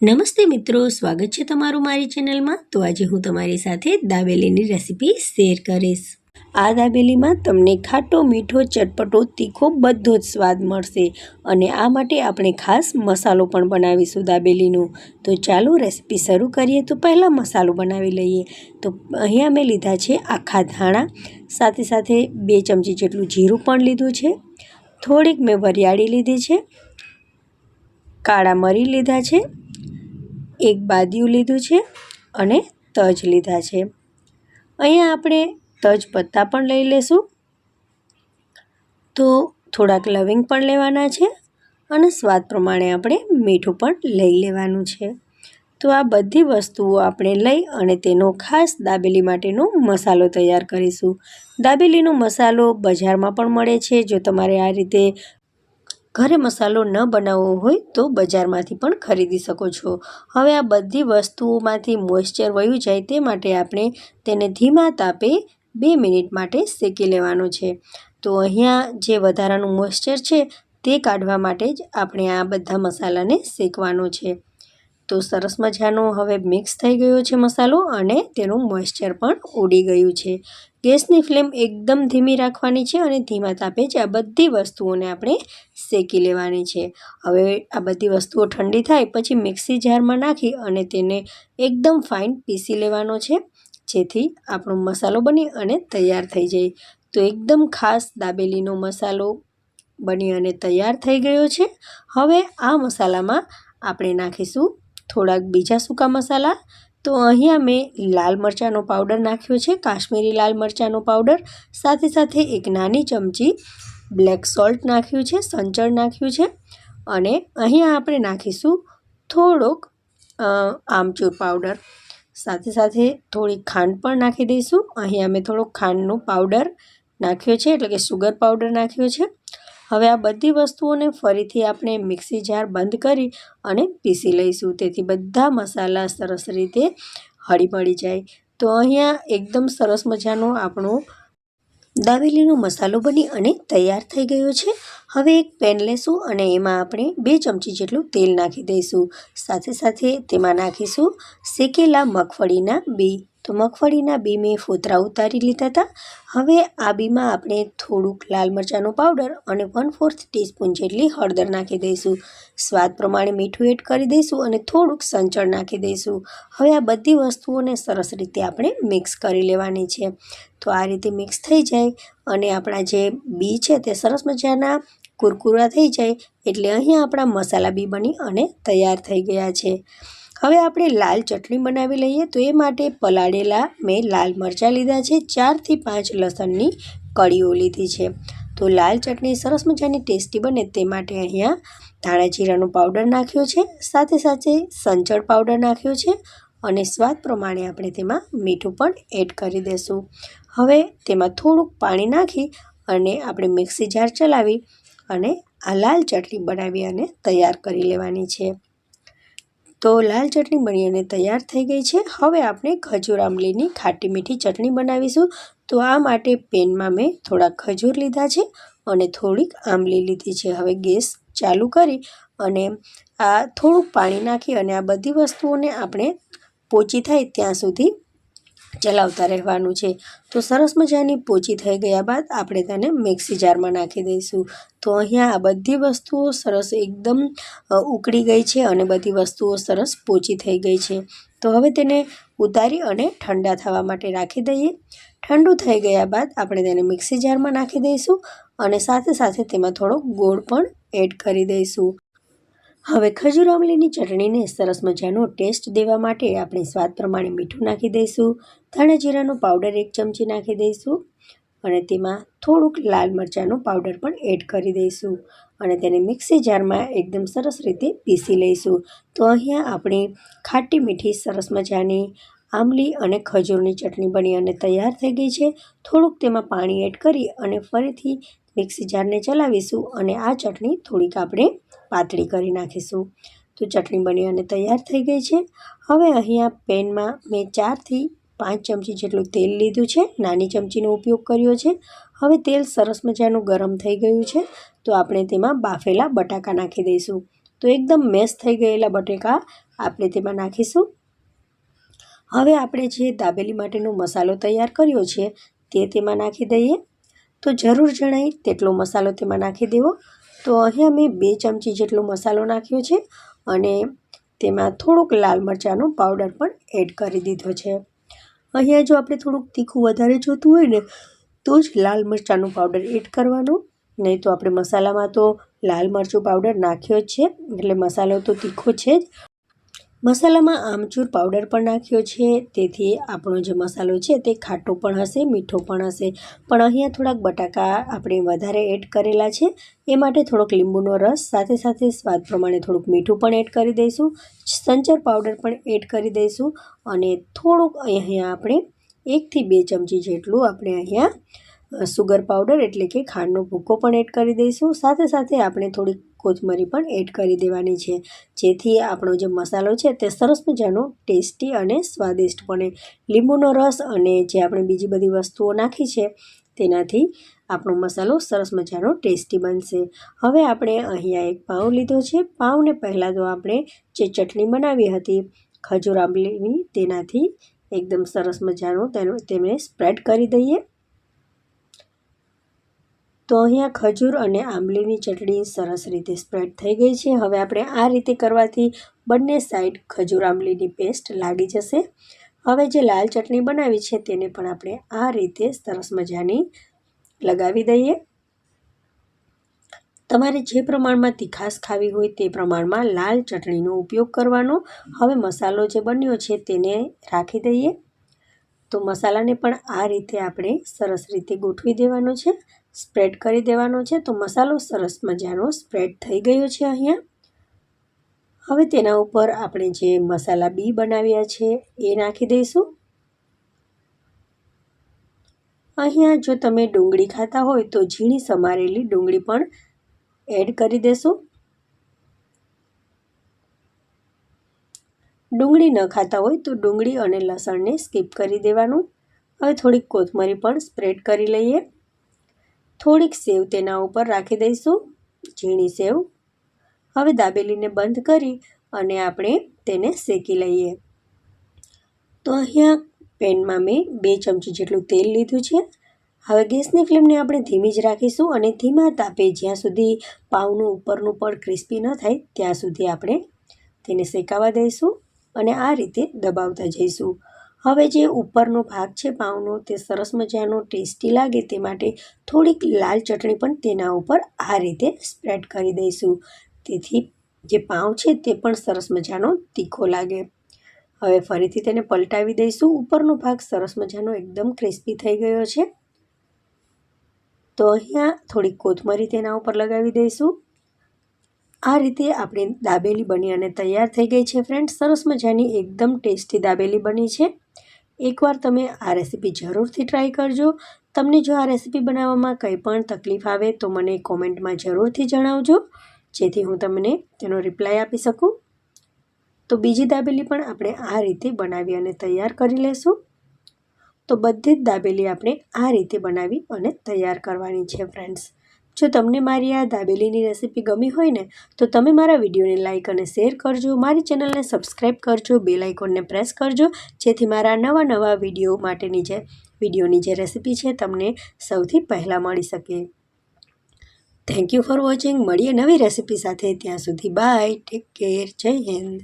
નમસ્તે મિત્રો, સ્વાગત છે તમારું મારી ચેનલમાં। તો આજે હું તમારી સાથે દાબેલીની રેસીપી શેર કરીશ। આ દાબેલીમાં તમને ખાટો, મીઠો, ચટપટો, તીખો બધો જ સ્વાદ મળશે અને આ માટે આપણે ખાસ મસાલો પણ બનાવીશું દાબેલીનો। તો ચાલો રેસીપી શરૂ કરીએ। તો પહેલાં મસાલો બનાવી લઈએ। તો અહીંયા મેં લીધા છે આખા ધાણા, સાથે સાથે 2 ચમચી જેટલું જીરું પણ લીધું છે, થોડીક મેં વરિયાળી લીધી છે, કાળા મરી લીધા છે, एक बादिયું લીધું છે અને તજ લીધા છે। અહીંયા આપણે તજ પત્તા પણ લઈ લેશું। તો થોડાક લવિંગ પણ લેવાના છે અને સ્વાદ પ્રમાણે આપણે મીઠું પણ લઈ લેવાનું છે। તો આ બધી વસ્તુઓ આપણે લઈ અને તેનો ખાસ દાબેલી માટેનો મસાલો તૈયાર કરીશું। દાબેલીનો મસાલો બજારમાં પણ મળે છે। જો તમારે આ રીતે ઘરે મસાલો ન બનાવવો હોય તો બજારમાંથી પણ ખરીદી શકો છો। હવે આ બધી વસ્તુઓમાંથી મોઇશ્ચર વયું જાય તે માટે આપણે તેને ધીમા તાપે 2 મિનિટ માટે શેકી લેવાનો છે। તો અહીંયા જે વધારાનું મોઇશ્ચર છે તે કાઢવા માટે જ આપણે આ બધા મસાલાને શેકવાનો છે। તો સરસ મજાનો હવે મિક્સ થઈ ગયો છે મસાલો અને તેનું મોઇશ્ચર પણ ઉડી ગયું છે। ગેસની ફ્લેમ એકદમ ધીમી રાખવાની છે અને ધીમા તાપે જ આ બધી વસ્તુઓને આપણે શેકી લેવાની છે। હવે આ બધી વસ્તુઓ ઠંડી થાય પછી મિક્સી જારમાં નાખી અને તેને એકદમ ફાઇન પીસી લેવાનો છે, જેથી આપણો મસાલો બની અને તૈયાર થઈ જાય। તો એકદમ ખાસ દાબેલીનો મસાલો બની અને તૈયાર થઈ ગયો છે। હવે આ મસાલામાં આપણે નાખીશું થોડાક બીજા સૂકા મસાલા। તો અહીંયા મેં લાલ મરચાંનો પાવડર નાખ્યો છે, કાશ્મીરી લાલ મરચાંનો પાવડર, સાથે સાથે 1 નાની ચમચી બ્લેક સોલ્ટ નાખ્યું છે, સંચળ નાખ્યું છે અને અહીંયા આપણે નાખીશું થોડોક આમચૂર પાવડર, સાથે સાથે થોડી ખાંડ પણ નાખી દઈશું। અહીંયા મેં થોડોક ખાંડનો પાવડર નાખ્યો છે, એટલે કે સુગર પાવડર નાખ્યો છે। હવે આ બધી વસ્તુઓને ફરીથી આપણે મિક્સી જાર બંધ કરી અને પીસી લઈશું, તેથી બધા મસાલા સરસ રીતે હળી મળી જાય। તો અહીંયા એકદમ સરસ મજાનો આપણો દાબેલીનો મસાલો બની અને તૈયાર થઈ ગયો છે। હવે એક પેન લેશું અને એમાં આપણે 2 ચમચી જેટલું તેલ નાખી દઈશું, સાથે સાથે તેમાં નાખીશું શેકેલા મગફળીના બી। તો મગફળીના બી મેં ફોતરા ઉતારી લીધા હતા। હવે આ બીમાં આપણે થોડુંક લાલ મરચાંનો પાવડર અને 1/4 ટીસ્પૂન જેટલી હળદર નાખી દઈશું, સ્વાદ પ્રમાણે મીઠું એડ કરી દઈશું અને થોડુંક સંચળ નાખી દઈશું। હવે આ બધી વસ્તુઓને સરસ રીતે આપણે મિક્સ કરી લેવાની છે। તો આ રીતે મિક્સ થઈ જાય અને આપણા જે બી છે તે સરસ મજાના કુરકુરા થઈ જાય એટલે અહીંયા આપણા મસાલા બી બની અને તૈયાર થઈ ગયા છે। હવે આપણે લાલ ચટણી બનાવી લઈએ। તો એ માટે પલાળેલા મેં લાલ મરચાં લીધા છે, 4 થી 5 લસણની કળીઓ લીધી છે। તો લાલ ચટણી સરસ મજાની ટેસ્ટી બને તે માટે અહીંયા ધાણા જીરાનો પાવડર નાખ્યો છે, સાથે સાથે સંચળ પાવડર નાખ્યો છે અને સ્વાદ પ્રમાણે આપણે તેમાં મીઠું પણ એડ કરી દઈશું। હવે તેમાં થોડુંક પાણી નાખી અને આપણે મિક્સી જાર ચલાવી અને આ લાલ ચટણી બનાવી અને તૈયાર કરી લેવાની છે। તો લાલ ચટણી બની અને તૈયાર થઈ ગઈ છે। હવે આપણે ખજૂર આંબલીની ખાટી મીઠી ચટણી બનાવીશું। તો આ માટે પેનમાં મેં થોડા ખજૂર લીધા છે અને થોડીક આંબલી લીધી છે। હવે ગેસ ચાલુ કરી અને આ થોડુંક પાણી નાખી અને આ બધી વસ્તુઓને આપણે પોચી થાય ત્યાં સુધી ચલાવતા રહેવાનું છે। તો સરસ મજાની પોચી થઈ ગયા બાદ આપણે તેને મિક્સી જારમાં નાખી દઈશું। તો અહીંયા આ બધી વસ્તુઓ સરસ એકદમ ઉકળી ગઈ છે અને બધી વસ્તુઓ સરસ પોચી થઈ ગઈ છે। તો હવે તેને ઉતારી અને ઠંડા થવા માટે રાખી દઈએ। ઠંડુ થઈ ગયા બાદ આપણે તેને મિક્સી જારમાં નાખી દઈશું અને સાથે સાથે તેમાં થોડો ગોળ પણ એડ કરી દઈશું। હવે ખજૂર આંબલીની ચટણીને સરસ મજાનો ટેસ્ટ દેવા માટે આપણે સ્વાદ પ્રમાણે મીઠું નાખી દઈશું, ધાણા જીરાનો પાવડર 1 ચમચી નાખી દઈશું અને તેમાં થોડુંક લાલ મરચાંનો પાવડર પણ એડ કરી દઈશું અને તેને મિક્સી જારમાં એકદમ સરસ રીતે પીસી લઈશું। તો અહીંયા આપણી ખાટી મીઠી સરસ મજાની આંબલી અને ખજૂરની ચટણી બની અને તૈયાર થઈ ગઈ છે। થોડુંક તેમાં પાણી એડ કરી અને ફરીથી મિક્સી જારને ચલાવીશું અને આ ચટણી થોડીક આપણે પાતળી કરી નાખીશું। તો ચટણી બની અને તૈયાર થઈ ગઈ છે। હવે અહીંયા પેનમાં મેં 4 થી 5 ચમચી જેટલું તેલ લીધું છે, નાની ચમચીનો ઉપયોગ કર્યો છે। હવે તેલ સરસ મજાનું ગરમ થઈ ગયું છે, તો આપણે તેમાં બાફેલા બટાકા નાખી દઈશું। તો એકદમ મેશ થઈ ગયેલા બટેકા આપણે તેમાં નાખીશું। હવે આપણે જે દાબેલી માટેનો મસાલો તૈયાર કર્યો છે તે તેમાં નાખી દઈએ। તો જરૂર જણાય તેટલો મસાલો તેમાં નાખી દેવો। તો અહીંયા મેં 2 ચમચી જેટલો મસાલો નાખ્યો છે અને તેમાં થોડુંક લાલ મરચાંનો પાવડર પણ એડ કરી દીધો છે। અહીંયા જો આપણે થોડુંક તીખું વધારે જોતું હોય ને તો જ લાલ મરચાંનો પાવડર એડ કરવાનો, નહીં તો આપણે મસાલામાં તો લાલ મરચું પાવડર નાખ્યો જ છે એટલે મસાલો તો તીખો છે જ। મસાલામાં આમચૂર પાવડર પણ નાખ્યો છે, તેથી આપણો જે મસાલો છે તે ખાટો પણ હશે, મીઠો પણ હશે। પણ અહીંયા થોડાક બટાકા આપણે વધારે એડ કરેલા છે, એ માટે થોડોક લીંબુનો રસ, સાથે સાથે સ્વાદ પ્રમાણે થોડુંક મીઠું પણ એડ કરી દઈશું, સંચર પાવડર પણ એડ કરી દઈશું અને થોડુંક અહીંયા આપણે 1 થી 2 ચમચી જેટલું આપણે અહીંયા સુગર પાવડર એટલે કે ખાંડનો ભૂકો પણ એડ કરી દઈશું। સાથે સાથે આપણે થોડીક કોથમરી પણ એડ કરી દેવાની છે, જેથી આપણો જે મસાલો છે તે સરસ મજાનો ટેસ્ટી અને સ્વાદિષ્ટ બને। લીંબુનો રસ અને જે આપણે બીજી બધી વસ્તુઓ નાખી છે તેનાથી આપણો મસાલો સરસ મજાનો ટેસ્ટી બનશે। હવે આપણે અહીંયા એક પાઉં લીધો છે। પાઉંને પહેલાં તો આપણે જે ચટણી બનાવી હતી ખજૂર આંબલીની તેનાથી એકદમ સરસ મજાનું તેને સ્પ્રેડ કરી દઈએ। તો અહીંયા ખજૂર અને આંબલીની ચટણી સરસ રીતે સ્પ્રેડ થઈ ગઈ છે। હવે આપણે આ રીતે કરવાથી બંને સાઈડ ખજૂર આંબલીની પેસ્ટ લાગી જશે। હવે જે લાલ ચટણી બનાવી છે તેને પણ આપણે આ રીતે સરસ મજાની લગાવી દઈએ। તમારે જે પ્રમાણમાં તીખાશ ખાવી હોય તે પ્રમાણમાં લાલ ચટણીનો ઉપયોગ કરવાનો। હવે મસાલો જે બન્યો છે તેને રાખી દઈએ। તો મસાલાને પણ આ રીતે આપણે સરસ રીતે ગોઠવી દેવાનો છે, સ્પ્રેડ કરી દેવાનો છે। તો મસાલો સરસ મજાનો સ્પ્રેડ થઈ ગયો છે અહીંયા। હવે તેના ઉપર આપણે જે મસાલા બી બનાવ્યા છે એ નાખી દઈશું। અહીંયા જો તમે ડુંગળી ખાતા હોય તો ઝીણી સમારેલી ડુંગળી પણ એડ કરી દેશું। ડુંગળી ન ખાતા હોય તો ડુંગળી અને લસણને સ્કીપ કરી દેવાનું। હવે થોડીક કોથમરી પણ સ્પ્રેડ કરી લઈએ। થોડીક સેવ તેના ઉપર રાખી દઈશું, ઝીણી સેવ। હવે દાબેલીને બંધ કરી અને આપણે તેને શેકી લઈએ। તો અહીંયા પેનમાં મેં 2 ચમચી જેટલું તેલ લીધું છે। હવે ગેસની ફ્લેમને આપણે ધીમી જ રાખીશું અને ધીમા તાપે જ્યાં સુધી પાઉંનું ઉપરનું પડ ક્રિસ્પી ન થાય ત્યાં સુધી આપણે તેને શેકાવા દઈશું અને આ રીતે દબાવતા જઈશું। હવે જે ઉપરનો ભાગ છે પાઉંનો તે સરસ મજાનો ટેસ્ટી લાગે તે માટે થોડીક લાલ ચટણી પણ તેના ઉપર આ રીતે સ્પ્રેડ કરી દઈશું, તેથી જે પાઉં છે તે પણ સરસ મજાનો તીખો લાગે। હવે ફરીથી તેને પલટાવી દઈશું। ઉપરનો ભાગ સરસ મજાનો એકદમ ક્રિસ્પી થઈ ગયો છે। તો અહીંયા થોડીક કોથમરી તેના ઉપર લગાવી દઈશું। આ રીતે આપણી દાબેલી બની અને તૈયાર થઈ ગઈ છે ફ્રેન્ડ્સ। સરસ મજાની એકદમ ટેસ્ટી દાબેલી બની છે। એકવાર તમે આ રેસીપી જરૂરથી ટ્રાય કરજો। તમને જો આ રેસીપી બનાવવામાં કંઈ પણ તકલીફ આવે તો મને કોમેન્ટમાં જરૂરથી જણાવજો, જેથી હું તમને તેનો રિપ્લાય આપી શકું। તો બીજી દાબેલી પણ આપણે આ રીતે બનાવી અને તૈયાર કરી લેશું। તો બધી જ દાબેલી આપણે આ રીતે બનાવી અને તૈયાર કરવાની છે ફ્રેન્ડ્સ। જો તમને મારી આ દાબેલીની રેસીપી ગમી હોય ને તો તમે મારા વિડીયોને લાઇક અને શેર કરજો, મારી ચેનલને સબસ્ક્રાઈબ કરજો, બેલ આઇકોનને પ્રેસ કરજો, જેથી મારા નવા વિડીયો માટેની વિડીયોની જે રેસીપી છે તમને સૌથી પહેલાં મળી શકે। Thank you for watching. મળીએ નવી રેસીપી સાથે, ત્યાં સુધી બાય, ટેક કેર, જય હિન્દ।